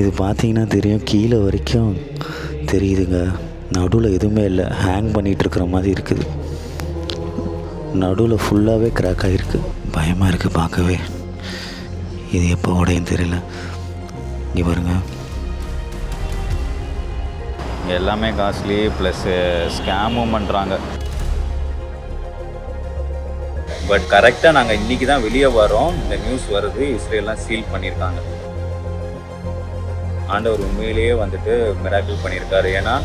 இது பார்த்தீங்கன்னா தெரியும், கீழே வரைக்கும் தெரியுதுங்க. நடுவில் எதுவுமே இல்லை, ஹேங் பண்ணிகிட்ருக்கிற மாதிரி இருக்குது. நடுவில் ஃபுல்லாகவே கிராக் ஆகிருக்கு. பயமாக இருக்குது பார்க்கவே. இது எப்போ உடையும் தெரியல. இங்கே பாருங்கள், எல்லாமே காஸ்ட்லி ப்ளஸ் ஸ்கேமும் பண்ணுறாங்க. பட் கரெக்டாக நாங்கள் இன்றைக்கி தான் வெளியே வரோம், இந்த நியூஸ் வருது இஸ்ரேல்லாம் சீல் பண்ணியிருக்காங்க. ஆண்டவர் உண்மையிலேயே வந்துட்டு மிராக்கிள் பண்ணியிருக்காரு. ஏன்னா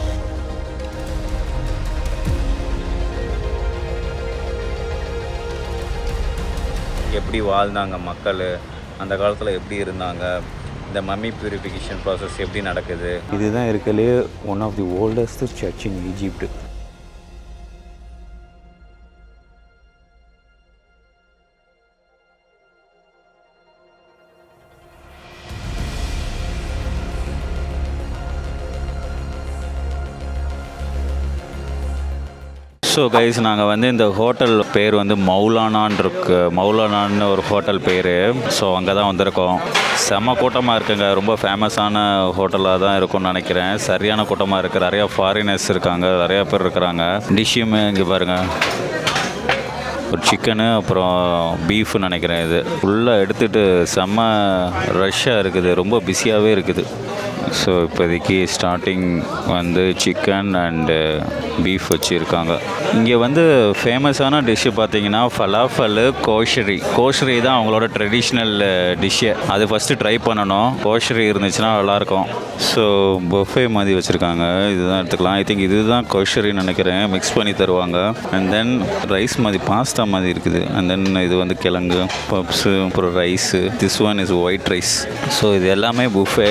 எப்படி வாழ்ந்தாங்க மக்கள், அந்த காலத்தில் எப்படி இருந்தாங்க, இந்த மம்மி பியூரிஃபிகேஷன் ப்ராசஸ் எப்படி நடக்குது. இதுதான் இருக்கலே one of the oldest church in Egypt. So guys, நாங்கள் வந்து இந்த ஹோட்டல் பேர் வந்து மௌலானான் இருக்கு, மௌலானான்னு ஒரு ஹோட்டல் பேர். ஸோ அங்கே தான் வந்திருக்கோம். செம்ம கூட்டமாக இருக்குங்க. ரொம்ப ஃபேமஸான ஹோட்டலாக தான் இருக்கும்னு நினைக்கிறேன். சரியான கூட்டமாக இருக்குது. நிறையா ஃபாரினர்ஸ் இருக்காங்க, நிறையா பேர் இருக்கிறாங்க. டிஷ்ஷுமே இங்கே பாருங்கள், ஒரு சிக்கனு அப்புறம் பீஃப்னு நினைக்கிறேன். இது ஃபுல்லாக எடுத்துகிட்டு செம்ம ரஷ்ஷாக இருக்குது, ரொம்ப பிஸியாகவே இருக்குது. ஸோ இப்போதைக்கு ஸ்டார்டிங் வந்து சிக்கன் அண்டு பீஃப் வச்சுருக்காங்க. இங்கே வந்து ஃபேமஸான டிஷ்ஷு பார்த்தீங்கன்னா ஃபலாஃபல், கோஷரி தான் அவங்களோட ட்ரெடிஷ்னல் டிஷ்ஷு. அது ஃபஸ்ட்டு ட்ரை பண்ணணும். கோஷரி இருந்துச்சுன்னா நல்லாயிருக்கும். ஸோ பஃபே மாதிரி வச்சுருக்காங்க, இதுதான் எடுத்துக்கலாம். ஐ திங்க் இதுதான் கோஷரின்னு நினைக்கிறேன். மிக்ஸ் பண்ணி தருவாங்க. அண்ட் தென் ரைஸ் மாதிரி, பாஸ்தா மாதிரி இருக்குது. அண்ட் தென் இது வந்து கிழங்கு, பப்ஸு, அப்புறம் rice. This one is white rice. So இது எல்லாமே புஃபே,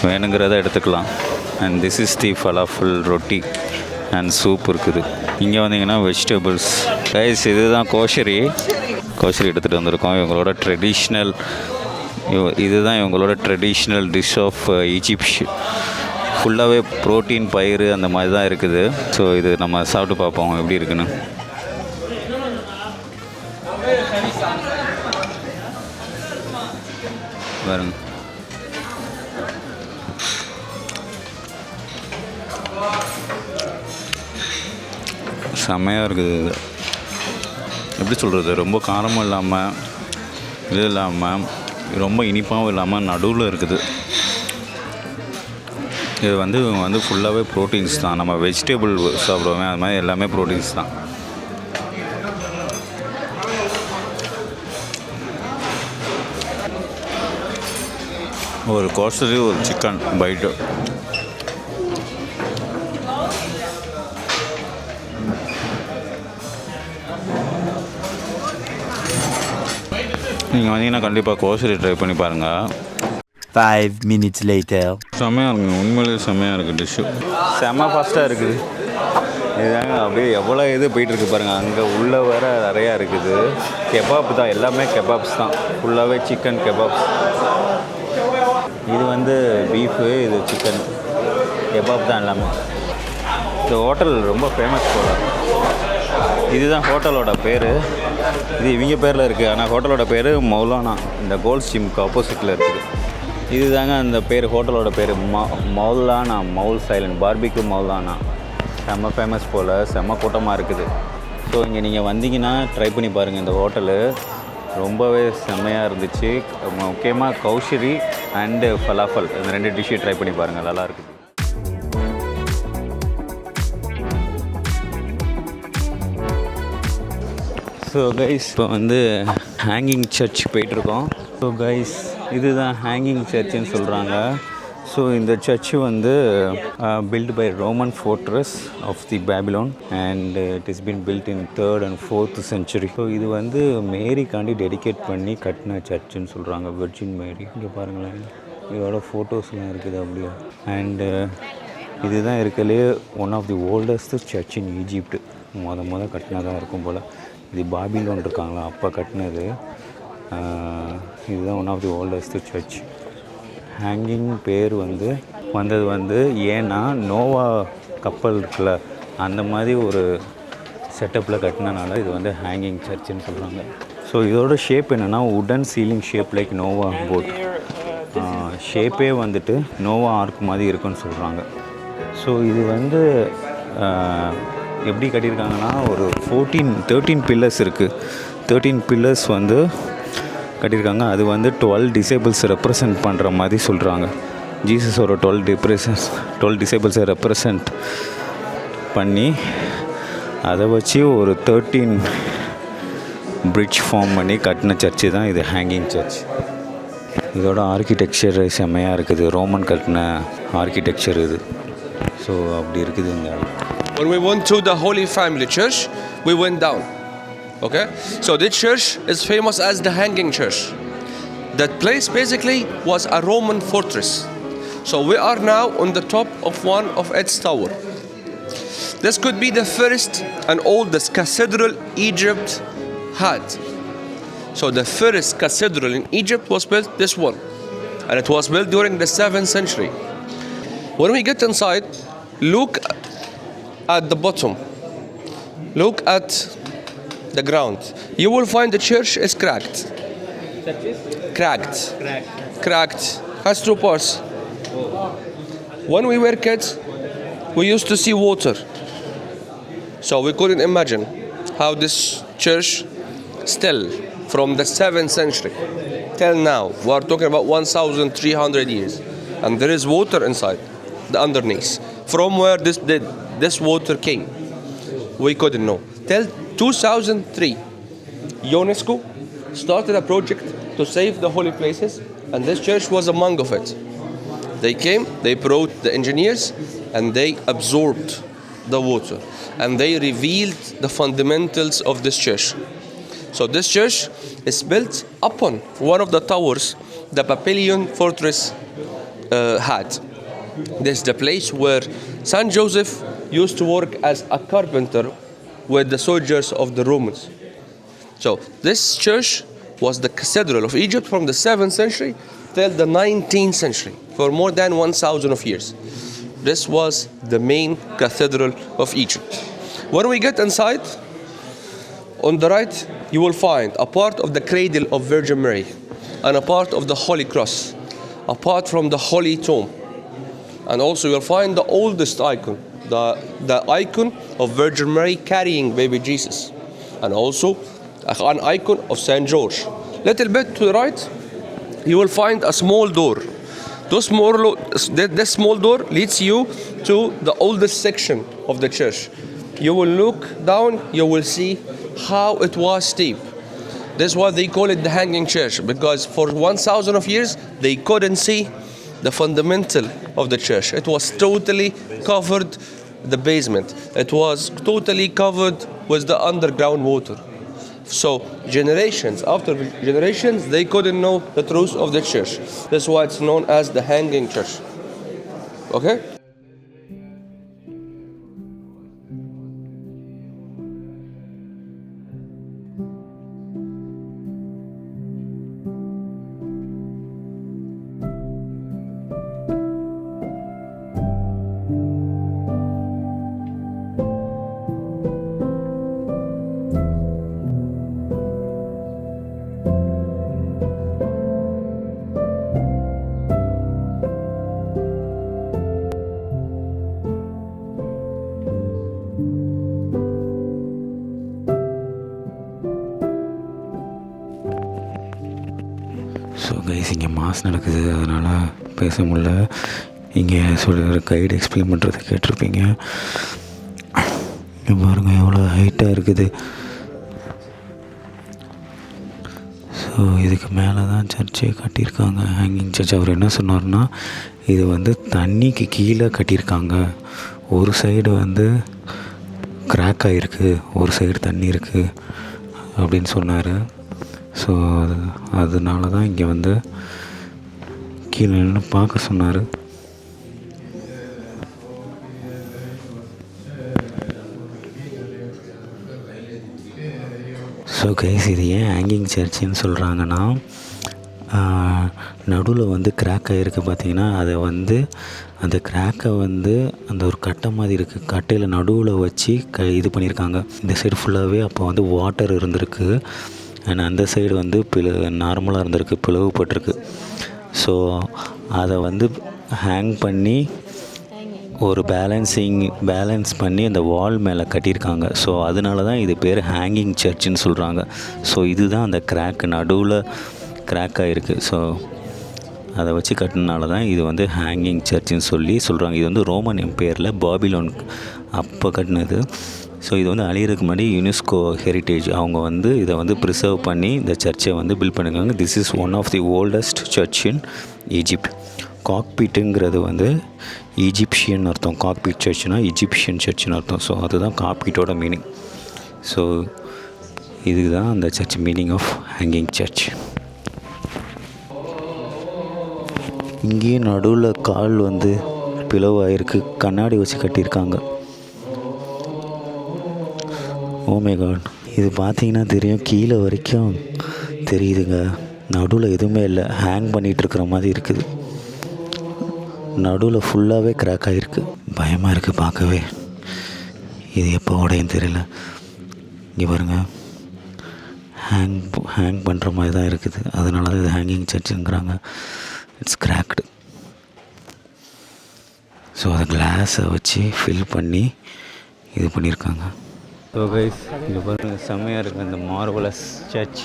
வேணுங்கிறத எடுத்துக்கலாம். And this is the falafel ரொட்டி அண்ட் சூப் இருக்குது. இங்கே வந்தீங்கன்னா வெஜிடபிள்ஸ். ரைஸ் இதுதான் கோஷரி எடுத்துகிட்டு வந்திருக்கோம். இவங்களோட ட்ரெடிஷ்னல், இதுதான் இவங்களோட ட்ரெடிஷ்னல் டிஷ் ஆஃப் ஈஜிப்ட். ஃபுல்லாகவே ப்ரோட்டீன், பயிர் அந்த மாதிரி தான் இருக்குது. ஸோ இது நம்ம சாப்பிட்டு பார்ப்போம் எப்படி இருக்குன்னு. பாருங்க, செம்மையாக இருக்குது. இது எப்படி சொல்கிறது, ரொம்ப காரமும் இல்லாமல், இது இல்லாமல் ரொம்ப இனிப்பாகவும் இல்லாமல் நடுவில் இருக்குது. இது வந்து ஃபுல்லாகவே ப்ரோட்டீன்ஸ் தான். நம்ம வெஜிடபிள் சாப்பிடுவோமே அது மாதிரி எல்லாமே ப்ரோட்டீன்ஸ் தான். ஒரு கோஷரி, ஒரு சிக்கன் பைட்டு. நீங்கள் வந்தீங்கன்னா கண்டிப்பாக கோஷரி ட்ரை பண்ணி பாருங்கள். 5 minutes later. செம்மையாக இருக்குங்க, உண்மையிலேயே செம்மையாக இருக்குது டிஷ்ஷு. செம்ம ஃபாஸ்ட்டாக இருக்குது. இதுதாங்க அப்படியே எவ்வளோ இது போயிட்டுருக்கு பாருங்கள். அங்கே உள்ளே வேறு நிறையா இருக்குது. கெபாப் தான், எல்லாமே கெபாப்ஸ் தான். ஃபுல்லாகவே சிக்கன் கெபாப்ஸ். இது வந்து பீஃபு, இது சிக்கன் கெபாப் தான் எல்லாமே. இந்த ஹோட்டல் ரொம்ப ஃபேமஸ் போல. இதுதான் ஹோட்டலோட பேர். இது இவங்க பேரில் இருக்குது, ஆனால் ஹோட்டலோட பேர் மௌலானா. இந்த கோல்ட் ஜிம்க்கு ஆப்போசிட்டில் இருக்குது. இது தாங்க அந்த பேர், ஹோட்டலோட பேர் மௌலானா, மவுல் சைலண்ட் பார்பிக்யூ மௌலானா. செம்ம ஃபேமஸ் போல், செம்ம கூட்டமாக இருக்குது. ஸோ இங்கே நீங்கள் வந்தீங்கன்னா ட்ரை பண்ணி பாருங்கள். இந்த ஹோட்டலு ரொம்பவே செம்மையாக இருந்துச்சு. முக்கியமாக கௌஷரி அண்டு ஃபலாஃபல், இந்த 2 டிஷ்ஷு ட்ரை பண்ணி பாருங்கள், நல்லா இருக்குது. ஸோ கைஸ், இப்போ வந்து ஹேங்கிங் சர்ச் போயிட்டுருக்கோம். ஸோ கைஸ், இதுதான் ஹேங்கிங் சர்ச்சுன்னு சொல்கிறாங்க. ஸோ இந்த சர்ச்சு வந்து built by Roman fortress of the Babylon and it is been built in 3rd and 4th century. ஸோ இது வந்து மேரிக்காண்டி டெடிகேட் பண்ணி கட்டின சர்ச்சுன்னு சொல்கிறாங்க, வெர்ஜின் மேரி. இங்கே பாருங்களேன், இதோட ஃபோட்டோஸ்லாம் இருக்குது அப்படியே. அண்டு இதுதான் இருக்கலே one of the oldest church in Egypt. மொதல் கட்டினதாக இருக்கும் போல். இது பாபிலோன் இருக்காங்களா, அப்போ கட்டினது. இதுதான் one of the oldest church. Hanging பேர் வந்தது ஏன்னா நோவா கப்பல் இருக்குல்ல, அந்த மாதிரி ஒரு செட்டப்பில் கட்டினனால இது வந்து ஹேங்கிங் சர்ச்சுன்னு சொல்கிறாங்க. ஸோ இதோட ஷேப் என்னென்னா உடன் ceiling shape like Noah boat. ஷேப்பே வந்துட்டு நோவா ஆர்க் மாதிரி இருக்குன்னு சொல்கிறாங்க. ஸோ இது வந்து எப்படி கட்டியிருக்காங்கன்னா ஒரு 13 பில்லர்ஸ் இருக்குது. 13 பில்லர்ஸ் வந்து கட்டியிருக்காங்க. அது வந்து 12 டிசேபிள்ஸ் ரெப்ரசன்ட் பண்ணுற மாதிரி சொல்கிறாங்க. ஜீசஸோட 12 டிசேபிள்ஸை ரெப்ரசன்ட் பண்ணி அதை வச்சு ஒரு 13 பிரிட்ஜ் ஃபார்ம் பண்ணி கட்டின சர்ச்சு தான் இது ஹேங்கிங் சர்ச். இதோட ஆர்கிடெக்சர் செம்மையாக இருக்குது. ரோமன் கட்டின ஆர்கிடெக்சர் இது. ஸோ அப்படி இருக்குது இந்த இடம். When we went to the Holy Family Church, we went down. Okay? So this church is famous as the Hanging Church. That place basically was a Roman fortress. So we are now on the top of one of its tower. This could be the first and oldest cathedral Egypt had. So the first cathedral in Egypt was built this one. And it was built during the 7th century. When we get inside, look at the bottom. Look at the ground. You will find the church is cracked. Cracked. Has two parts. When we were kids, we used to see water. So we couldn't imagine how this church still from the 7th century till now, we are talking about 1,300 years, and there is water inside the underneath. From where this water came, we couldn't know. Till 2003, UNESCO started a project to save the holy places, and this church was among of it. They came, they brought the engineers, and they absorbed the water, and they revealed the fundamentals of this church. So this church is built upon one of the towers the Babylonian fortress had. This is the place where Saint Joseph used to work as a carpenter with the soldiers of the Romans. So this church was the cathedral of Egypt from the 7th century till the 19th century, for more than 1,000 of years. This was the main cathedral of Egypt. When we get inside, on the right, you will find a part of the cradle of Virgin Mary and a part of the Holy Cross, apart from the Holy Tomb. And also you'll find the oldest icon, the icon of Virgin Mary carrying baby Jesus. And also an icon of Saint George. Little bit to the right, you will find a small door. This small door leads you to the oldest section of the church. You will look down, you will see how it was steep. This is why they call it the hanging church, because for 1,000 of years they couldn't see the fundamental of the church. It was totally covered, the basement. It was totally covered with the underground water. So generations after generations, they couldn't know the truth of the church. That's why it's known as the hanging church. Okay? So guys இங்கே mass நடக்குது, அதனால் பேச முடியல. இங்கே சொல்கிற guide explain பண்ணுறதை கேட்டிருப்பீங்க. இங்கே பாருங்கள் எவ்வளோ ஹைட்டாக இருக்குது. ஸோ இதுக்கு மேலே தான் சர்ச்சே கட்டியிருக்காங்க, ஹேங்கிங் சர்ச். அவர் என்ன சொன்னார்னா, இது வந்து தண்ணிக்கு கீழே கட்டியிருக்காங்க. ஒரு சைடு வந்து கிராக் ஆகிருக்கு, ஒரு சைடு தண்ணி இருக்குது அப்படின்னு சொன்னார். ஸோ அதனால தான் இங்கே வந்து கீழே நின்று பார்க்க சொன்னார். ஸோ கைஸ் இது ஏன் ஹேங்கிங் சர்ச்சுன்னு சொல்கிறாங்கன்னா, நடுவில் வந்து கிராக் ஆகிருக்கு பார்த்தீங்கன்னா, அதை வந்து அந்த கிராக்கை வந்து அந்த ஒரு கட்டை மாதிரி இருக்குது, கட்டையில் நடுவில் வச்சு இது பண்ணியிருக்காங்க. இந்த சைடு ஃபுல்லாகவே அப்போ வந்து வாட்டர் இருந்திருக்கு, அண்ட் அந்த சைடு வந்து நார்மலாக இருந்திருக்கு, பிளவுபட்டிருக்கு. ஸோ அதை வந்து ஹேங் பண்ணி ஒரு பேலன்ஸ் பண்ணி அந்த வால் மேலே கட்டியிருக்காங்க. ஸோ அதனால தான் இது பேர் ஹேங்கிங் சர்ச்சுன்னு சொல்கிறாங்க. ஸோ இதுதான் அந்த கிராக் நடுவில் கிராக் ஆகிருக்கு. ஸோ அதை வச்சு கட்டினால தான் இது வந்து ஹேங்கிங் சர்ச்சுன்னு சொல்கிறாங்க. இது வந்து ரோமன் எம்பையரில் பாபிலோன் அப்போ கட்டினது. ஸோ இது வந்து அழியிறதுக்கு முன்னாடி யுனெஸ்கோ ஹெரிட்டேஜ் அவங்க வந்து இதை வந்து ப்ரிசர்வ் பண்ணி இந்த சர்ச்சை வந்து பில்ட் பண்ணியிருக்காங்க. This is one of the oldest church in Egypt. காக்பீட்டுங்கிறது வந்து ஈஜிப்ஷியன் அர்த்தம். காக்பீட் சர்ச்னா ஈஜிப்ஷியன் சர்ச்சுன்னு அர்த்தம். ஸோ அதுதான் காக்பீட்டோட மீனிங். ஸோ இதுதான் அந்த church meaning of hanging church. இங்கேயே நடுவில் கால் வந்து பிளவாயிருக்கு, கண்ணாடி வச்சு கட்டியிருக்காங்க. ஓ மை காட், இது பார்த்தீங்கன்னா தெரியும், கீழே வரைக்கும் தெரியுதுங்க. நடுவில் எதுவுமே இல்லை, ஹேங் பண்ணிகிட்ருக்கிற மாதிரி இருக்குது. நடுவில் ஃபுல்லாகவே கிராக் ஆகிருக்கு. பயமாக இருக்குது பார்க்கவே. இது எப்போ உடையும் தெரியல. இங்கே பாருங்கள், ஹேங் பண்ணுற மாதிரி தான் இருக்குது. அதனால தான் இது ஹேங்கிங் சர்ச்சுங்கிறாங்க. It's cracked. ஸோ அதை கிளாஸை வச்சு ஃபில் பண்ணி இது பண்ணியிருக்காங்க. ஸோ கைஸ், இங்கே பாருங்கள், செம்மையாக இருக்குது இந்த மார்வலஸ் சர்ச்.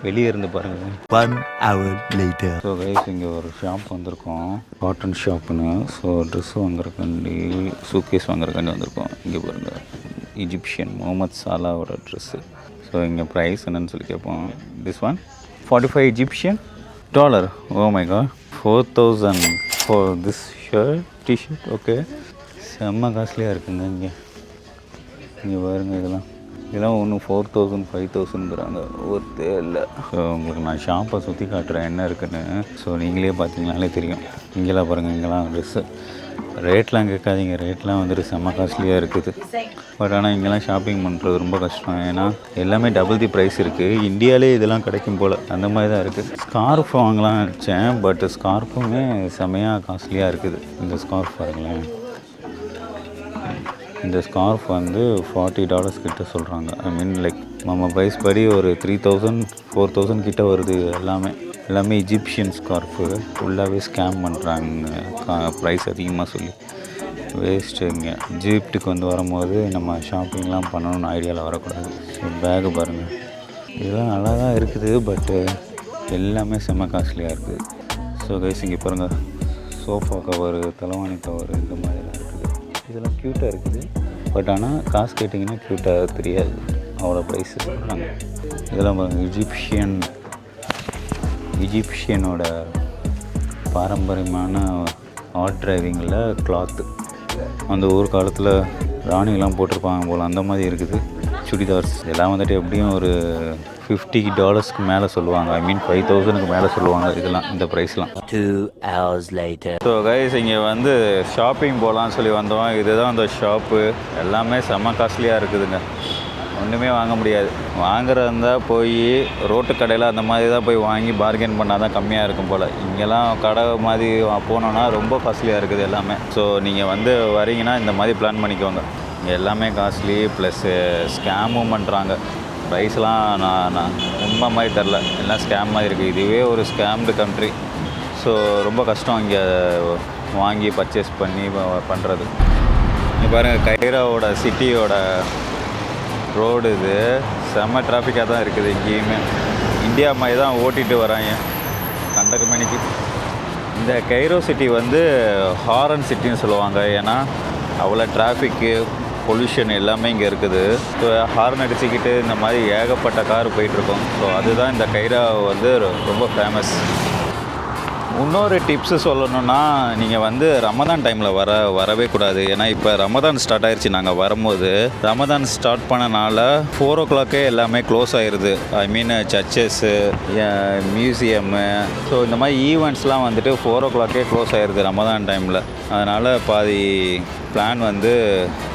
வெளியே இருந்து பாருங்கள். 1 hour later. ஸோ கைஸ், இங்கே ஒரு ஷாப் வந்திருக்கோம், காட்டன் ஷாப்புன்னு. ஸோ ட்ரெஸ் வாங்குறக்காண்டி, சூட்கேஸ் வாங்குறக்காண்டி வந்திருக்கோம். இங்கே பாருங்கள், ஈஜிப்ஷியன் முகமது சாலாவோட ட்ரெஸ்ஸு. ஸோ இங்கே ப்ரைஸ் என்னன்னு சொல்லி கேட்போம். This one 45 Egyptian dollar. Oh my god, 4,000 for this t-shirt. Okay, செம்ம காஸ்ட்லியாக இருக்குங்க. இங்கே பாருங்க, இதெல்லாம் ஒன்று 4,000 5,000ங்கிறாங்க. ஒருத்தே இல்லை. ஸோ உங்களுக்கு நான் ஷாப்பை சுற்றி காட்டுறேன் என்ன இருக்குன்னு. ஸோ நீங்களே பார்த்தீங்கனாலே தெரியும். இங்கெல்லாம் பாருங்கள், இங்கெல்லாம் ட்ரெஸ்ஸு ரேட்லாம் கேட்காதீங்க. ரேட்லாம் வந்துட்டு செம்ம காஸ்ட்லியாக இருக்குது. பட் ஆனால் இங்கெல்லாம் ஷாப்பிங் பண்ணுறது ரொம்ப கஷ்டம். ஏன்னா எல்லாமே டபுள் தி ப்ரைஸ் இருக்குது. இந்தியாவிலே இதெல்லாம் கிடைக்கும் போல் அந்த மாதிரி தான் இருக்குது. ஸ்கார்ஃப் வாங்கலாம்னு நினச்சேன், பட் ஸ்கார்ஃபுமே செம்மையாக காஸ்ட்லியாக இருக்குது. இந்த ஸ்கார்ஃப் பாருங்களேன், இந்த ஸ்கார்ஃப் வந்து $40 கிட்ட சொல்கிறாங்க. ஐ மீன் லைக் நம்ம ப்ரைஸ் படி ஒரு 3,000 4,000 கிட்ட வருது. எல்லாமே இஜிப்ஷியன் ஸ்கார்ஃபு. ஃபுல்லாகவே ஸ்கேம் பண்ணுறாங்க, ப்ரைஸ் அதிகமாக சொல்லி. வேஸ்ட்டு. இங்கே ஈஜிப்டுக்கு வந்து வரும்போது நம்ம ஷாப்பிங்லாம் பண்ணணும்னு ஐடியாவில் வரக்கூடாது. ஸோ பேகு பாருங்கள், இதெல்லாம் நல்லா தான் இருக்குது, பட்டு எல்லாமே செம்ம காஸ்ட்லியாக இருக்குது. ஸோ கைஸ், இங்கே பாருங்கள், சோஃபா கவரு, தலைவாணி கவரு, இந்த மாதிரிலாம் இருக்குது. இதெல்லாம் க்யூட்டாக இருக்குது. பட் ஆனால் காசு கேட்டிங்கன்னா க்யூட்டாக தெரியாது, அவ்வளோ ப்ரைஸ் சொல்கிறாங்க. இதெல்லாம் பாருங்கள், ஈஜிப்ஷியனோட பாரம்பரியமான ஆர்ட் டிரைவிங்கில் கிளாத்து. அந்த ஊர் காலத்தில் ராணிலாம் போட்டிருப்பாங்க போல், அந்த மாதிரி இருக்குது. சுடிதார்ஸ் எல்லாம் வந்துட்டு எப்படியும் ஒரு $50 மேலே சொல்லுவாங்க. ஐ மீன் 5,000 மேலே சொல்லுவாங்க இதெல்லாம், இந்த ப்ரைஸ்லாம். 2 hours later. ஸோ கைஸ், இங்கே வந்து ஷாப்பிங் போகலான்னு சொல்லி வந்தோம். இதுதான் அந்த ஷாப்பு. எல்லாமே செம்ம காஸ்ட்லியாக இருக்குதுங்க. ஒன்றுமே வாங்க முடியாது. வாங்குறதா இருந்தால் போய் ரோட்டு கடையில் அந்த மாதிரி தான் போய் வாங்கி பார்கெயின் பண்ணால் தான் கம்மியாக இருக்கும் போல். இங்கெல்லாம் கடை மாதிரி போனோன்னா ரொம்ப காஸ்ட்லியாக இருக்குது எல்லாமே. ஸோ நீங்கள் வந்து வரீங்கன்னா இந்த மாதிரி பிளான் பண்ணிக்கோங்க. இங்கே எல்லாமே காஸ்ட்லி, ப்ளஸ்ஸு ஸ்கேமும் பண்ணுறாங்க. ப்ரைஸ்லாம் நான் உண்மை மாதிரி தெரில, எல்லாம் ஸ்கேம் மாதிரி இருக்குது. இதுவே ஒரு ஸ்கேம்டு கண்ட்ரி. ஸோ ரொம்ப கஷ்டம் இங்கே வாங்கி பர்ச்சேஸ் பண்ணி பண்ணுறது. இங்கே பாருங்கள், கைரோவோட சிட்டியோட ரோடு இது செம்ம டிராஃபிக்காக தான் இருக்குது. இங்கேயுமே இந்தியா மாதிரி தான் ஓட்டிகிட்டு வராங்க கண்டக்கு மணிக்கு. இந்த கைரோ சிட்டி வந்து ஹாரன் சிட்டின்னு சொல்லுவாங்க. ஏன்னா அவ்வளோ டிராஃபிக்கு, பொல்யூஷன் எல்லாமே இங்கே இருக்குது. ஸோ ஹார்ன் அடிச்சுக்கிட்டு இந்த மாதிரி ஏகப்பட்ட கார் போயிட்டுருக்கோம். ஸோ அதுதான் இந்த கைரோ வந்து ரொம்ப ஃபேமஸ். இன்னொரு டிப்ஸு சொல்லணுன்னா, நீங்கள் வந்து ரமதான் டைமில் வரவே கூடாது. ஏன்னா இப்போ ரமதான் ஸ்டார்ட் ஆயிடுச்சு. நாங்கள் வரும்போது ரமதான் ஸ்டார்ட் பண்ணனால 4 o'clock எல்லாமே க்ளோஸ் ஆயிடுது. ஐ மீன் சர்ச்சஸ்ஸு, மியூசியம்மு, ஸோ இந்த மாதிரி ஈவெண்ட்ஸ்லாம் வந்துட்டு 4 o'clock க்ளோஸ் ஆயிடுது ரமதான் டைமில். அதனால் பாதி பிளான் வந்து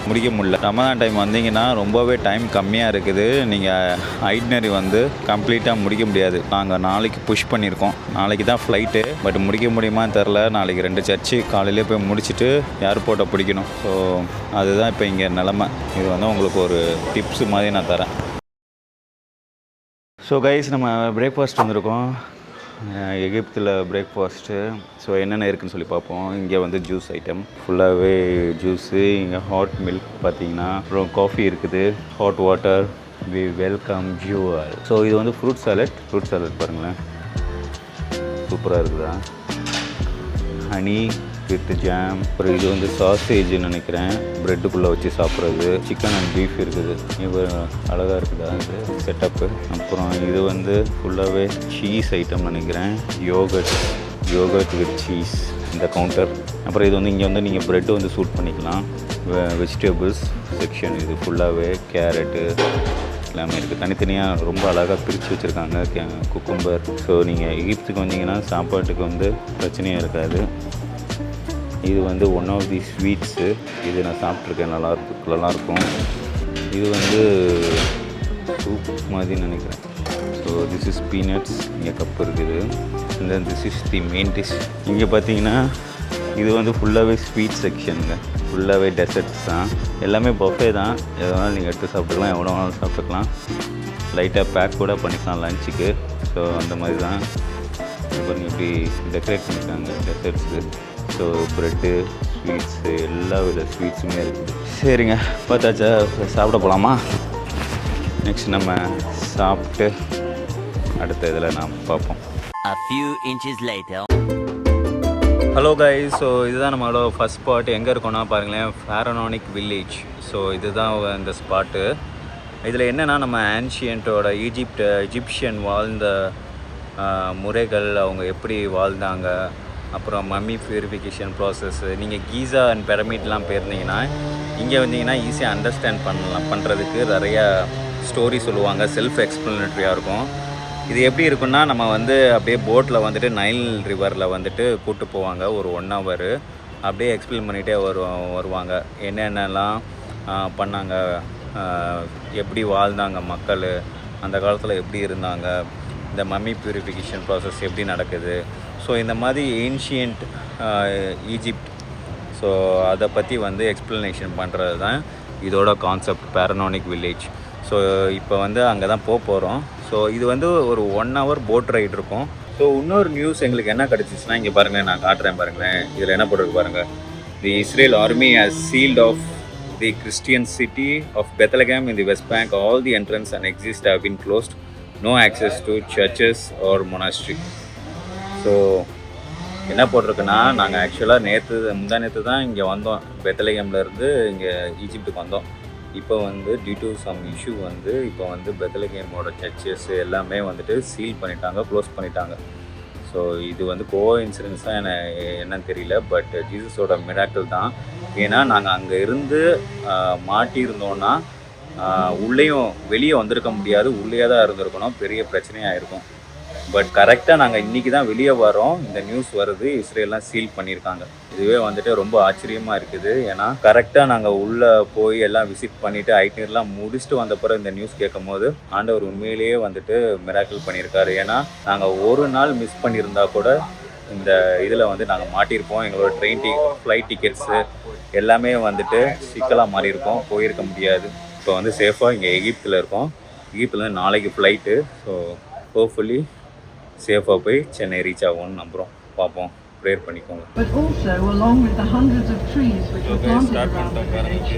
முடிக்க முடியல. ரமதான் டைம் வந்தீங்கன்னா ரொம்பவே டைம் கம்மியாக இருக்குது. நீங்கள் ஐட்னரி வந்து கம்ப்ளீட்டாக முடிக்க முடியாது. நாங்கள் நாளைக்கு புஷ் பண்ணியிருக்கோம். நாளைக்கு தான் ஃப்ளைட்டு, பட் முடிக்க முடியுமான்னு தெரில. நாளைக்கு 2 சர்ச்சு காலையிலே போய் முடிச்சுட்டு ஏர்போர்ட்டை பிடிக்கணும். ஸோ அதுதான் இப்போ இங்கே நிலமை. இது வந்து உங்களுக்கு ஒரு டிப்ஸு மாதிரி நான் தரேன். ஸோ கைஸ், நம்ம பிரேக்ஃபாஸ்ட் வந்திருக்கோம். எகிப்தில் பிரேக்ஃபாஸ்ட்டு. ஸோ என்னென்ன இருக்குதுன்னு சொல்லி பார்ப்போம். இங்கே வந்து ஜூஸ் ஐட்டம் ஃபுல்லாகவே ஜூஸு. இங்கே ஹாட் மில்க் பார்த்தீங்கன்னா, அப்புறம் காஃபி இருக்குது, hot water. We welcome you all. So இது வந்து ஃப்ரூட் சாலட் பாருங்களேன், சூப்பராக இருக்குதா. Honey with jam. அப்புறம் இது வந்து சாசேஜ்னு நினைக்கிறேன், ப்ரெட்டுக்குள்ளே வச்சு சாப்பிட்றது. சிக்கன் அண்ட் பீஃப் இருக்குது. இது அழகாக இருக்குதா இது செட்டப்பு. அப்புறம் இது வந்து ஃபுல்லாகவே சீஸ் ஐட்டம் நினைக்கிறேன், யோகர்ட் வித் சீஸ் இந்த கவுண்டர். அப்புறம் இது வந்து இங்கே வந்து நீங்கள் ப்ரெட்டு வந்து சூட் பண்ணிக்கலாம். வெஜிடபிள்ஸ் செக்ஷன் இது ஃபுல்லாகவே கேரட்டு எல்லாமே இருக்குது. தனித்தனியாக ரொம்ப அழகாக பிரித்து வச்சுருக்காங்க. குக்கும்பர். ஸோ நீங்கள் எகிப்துக்கு வந்தீங்கன்னா சாப்பாட்டுக்கு வந்து பிரச்சனையாக இருக்காது. இது வந்து ஒன் ஆஃப் தி ஸ்வீட்ஸு. இது நான் சாப்பிட்ருக்கேன், நல்லாயிருக்கும். இது வந்து சூப் மாதிரி நினைக்கிறேன். So this is peanuts. இங்கே கப் இருக்குது. And then this is the main dish. இங்கே பார்த்தீங்கன்னா இது வந்து ஃபுல்லாகவே ஸ்வீட் செக்ஷனுங்க, ஃபுல்லாகவே டெசர்ட்ஸ் தான். எல்லாமே பஃபே தான், எது வேணாலும் நீங்கள் எடுத்து சாப்பிட்டுக்கலாம், எவ்வளோ வேணாலும் சாப்பிட்டுக்கலாம். லைட்டாக பேக் கூட பண்ணிக்கலாம் லஞ்சுக்கு. ஸோ அந்த மாதிரி தான். பாருங்கள் இப்படி டெக்கரேட் பண்ணியிருக்காங்க டெசர்ட்ஸு. ஸோ ப்ரெட்டு, ஸ்வீட்ஸு, எல்லா வித ஸ்வீட்ஸுமே இருக்குது. சரிங்க, பார்த்தாச்சா, சாப்பிட போகலாமா? நெக்ஸ்ட் நம்ம சாப்பிட்டு அடுத்த இதில் நாம் பார்ப்போம். A few inches later. Hello guys, so இதுதான் நம்மளோட ஃபஸ்ட் ஸ்பாட். எங்கே இருக்கோன்னா பாருங்களேன், ஃபேரனானிக் வில்லேஜ். ஸோ இதுதான் இந்த ஸ்பாட்டு. இதில் என்னென்னா நம்ம ஆன்ஷியன்ட்டோட எஜிப்ஷியன் வாழ்ந்த முறைகள், அவங்க எப்படி வாழ்ந்தாங்க, அப்புறம் மம்மி பியூரிஃபிகேஷன் ப்ராசஸ்ஸு. நீங்கள் கீசா அண்ட் பிரமிட்லாம் போயிருந்தீங்கன்னா இங்கே வந்தீங்கன்னா ஈஸியாக அண்டர்ஸ்டாண்ட் பண்ணுறதுக்கு நிறையா ஸ்டோரி சொல்லுவாங்க, செல்ஃப் எக்ஸ்ப்ளனேட்டரியாக இருக்கும். இது எப்படி இருக்குன்னா, நம்ம வந்து அப்படியே போட்டில் வந்துட்டு நைல் ரிவரில் வந்துட்டு கூப்பிட்டு போவாங்க ஒரு 1 hour. அப்படியே எக்ஸ்பிளைன் பண்ணிகிட்டே வருவாங்க என்னென்னலாம் பண்ணாங்க, எப்படி வாழ்ந்தாங்க மக்கள், அந்த காலத்தில் எப்படி இருந்தாங்க, இந்த மம்மி பியூரிஃபிகேஷன் ப்ராசஸ் எப்படி நடக்குது. ஸோ இந்த மாதிரி ஏன்ஷியன்ட் ஈஜிப்ட், ஸோ அதை பற்றி வந்து எக்ஸ்ப்ளனேஷன் பண்ணுறது தான் இதோட கான்செப்ட், ஃபேரனானிக் வில்லேஜ். ஸோ இப்போ வந்து அங்கே தான் போகிறோம். ஸோ இது வந்து ஒரு 1 hour போட் ரைடு இருக்கும். ஸோ இன்னொரு நியூஸ் எங்களுக்கு என்ன கிடச்சிச்சுன்னா, இங்கே பாருங்களேன், நான் காட்டுறேன் பாருங்களேன். இதில் என்ன போட்டிருக்கு பாருங்கள். The Israel army has sealed off the Christian city of Bethlehem in the West Bank. All the entrance and exits have been closed. No access to churches or monastery. So என்ன போட்டிருக்குன்னா, நாங்கள் ஆக்சுவலாக முந்தா நேற்று தான் இங்கே வந்தோம், பெத்லகேம்லேருந்து இங்கே ஈஜிப்டுக்கு வந்தோம். இப்போ வந்து டியூ டு சம் இஷ்யூ வந்து இப்போ வந்து பெத்லகேமோட சர்ச்சஸ் எல்லாமே வந்துட்டு சீல் பண்ணிட்டாங்க, க்ளோஸ் பண்ணிட்டாங்க. ஸோ இது வந்து கோஇன்சிடென்ஸாக என்னன்னு தெரியல, பட் ஜீசஸோட மிராக்கிள் தான். ஏன்னா நாங்கள் அங்கே இருந்து மாட்டியிருந்தோன்னா உள்ளேயும் வெளியே வந்திருக்க முடியாது, உள்ளே தான் இருந்திருக்கணும், பெரிய பிரச்சனையாக இருக்கும். பட் கரெக்டாக நாங்கள் இன்றைக்கி தான் வெளியே வரோம், இந்த நியூஸ் வருது, இஸ்ரேல்லாம் சீல் பண்ணியிருக்காங்க. இதுவே வந்துட்டு ரொம்ப ஆச்சரியமாக இருக்குது. ஏன்னா கரெக்டாக நாங்கள் உள்ளே போய் எல்லாம் விசிட் பண்ணிவிட்டு ஐட்னர்லாம் முடிச்சுட்டு வந்த பிறகு இந்த நியூஸ் கேட்கும் போது ஆண்டவர் உண்மையிலேயே வந்துட்டு மிராக்கிள் பண்ணியிருக்காரு. ஏன்னா நாங்கள் ஒரு நாள் மிஸ் பண்ணியிருந்தா கூட இந்த இதில் வந்து நாங்கள் மாட்டியிருப்போம். எங்களோட ஃப்ளைட் டிக்கெட்ஸு எல்லாமே வந்துட்டு சிக்கலாக மாறியிருக்கோம், போயிருக்க முடியாது. இப்போ வந்து சேஃபாக இங்கே எகிப்தில் இருக்கோம். எகிப்துலேருந்து நாளைக்கு ஃப்ளைட்டு. ஸோ ஹோப்ஃபுல்லி சேஃபாக போய் சென்னை ரீச் ஆகும்னு நம்புகிறோம். பார்ப்போம், ப்ரேயர் பண்ணிக்கோங்க. But also, along with the hundreds of trees which were planted around the village,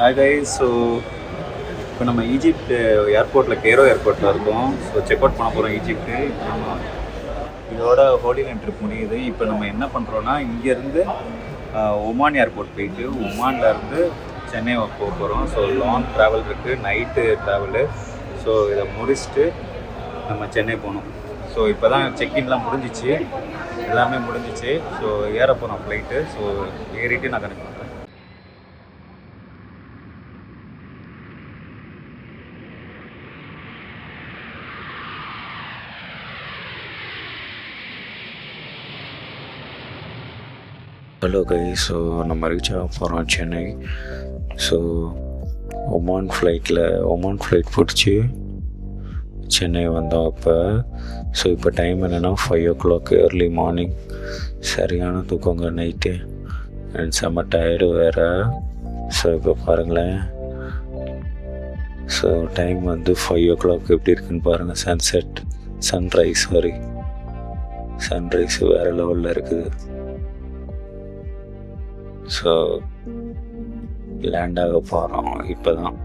hi guys. So இப்போ நம்ம ஈஜிப்ட் ஏர்போர்ட்டில் கேரோ ஏர்போர்ட்டில் இருக்கோம். ஸோ செக் அவுட் பண்ண போகிறோம் ஈஜிப்ட்டு. நம்ம இதோட ஹோலி லைன் ட்ரிப் முடியுது. இப்போ நம்ம என்ன பண்ணுறோன்னா இங்கேருந்து ஒமான் ஏர்போர்ட் போயிட்டு ஒமான்லேருந்து சென்னை போக போகிறோம். ஸோ லாங் ட்ராவல் இருக்குது, நைட்டு ட்ராவலு. ஸோ இதை முடிச்சுட்டு நம்ம சென்னை போகணும். ஸோ இப்போ தான் செக்இன்லாம் முடிஞ்சிச்சு, எல்லாமே முடிஞ்சிச்சு. ஸோ ஏற போகிறோம் ஃப்ளைட்டு. ஸோ ஏறிட்டு நான் கனெக்ட் பண்ணுறேன். Hello guys. ஸோ நம்ம ரீச் ஆக போகிறோம் சென்னை. ஸோ ஒமான் ஃப்ளைட் பிடிச்சி சென்னை வந்தோம் இப்போ. ஸோ இப்போ டைம் என்னென்னா 5 o'clock ஏர்லி மார்னிங். சரியான தூக்கங்க நைட்டு அண்ட் செம்ம டயர்டு வேறு. ஸோ இப்போ பாருங்களேன், ஸோ டைம் வந்து 5 o'clock எப்படி இருக்குன்னு பாருங்கள். சன்ரைஸ் வேறு லெவலில் இருக்குது. ஸோ லேண்ட் ஆக போகிறோம் இப்போ தான்.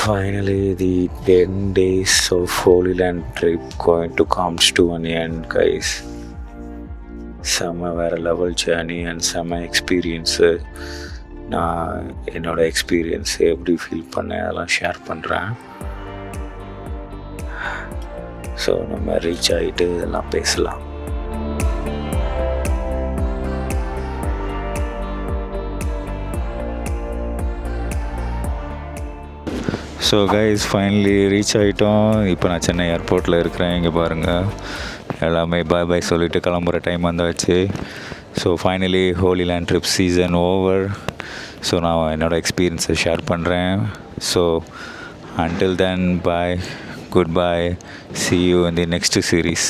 Finally, the 10 days of Holy Land trip going to comes to an end, guys. செம்ம வேறு லெவல் ஜேர்னி அண்ட் செம்ம எக்ஸ்பீரியன்ஸு. நான் என்னோடய எக்ஸ்பீரியன்ஸு எப்படி ஃபீல் பண்ணேன் அதெல்லாம் ஷேர் பண்ணுறேன். ஸோ நம்ம ரீச் ஆகிட்டு இதெல்லாம் பேசலாம். ஸோ கைஸ் ஃபைனலி ரீச் ஆகிட்டோம். இப்போ நான் சென்னை ஏர்போர்ட்டில் இருக்கிறேன். இங்கே பாருங்கள், எல்லாமே பாய் பாய் சொல்லிவிட்டு கிளம்புற டைம் வந்தாச்சு. So finally holy land trip season over. So நான் என்னோடய எக்ஸ்பீரியன்ஸை ஷேர் பண்ணுறேன். So until then, bye, goodbye, see you in the next series.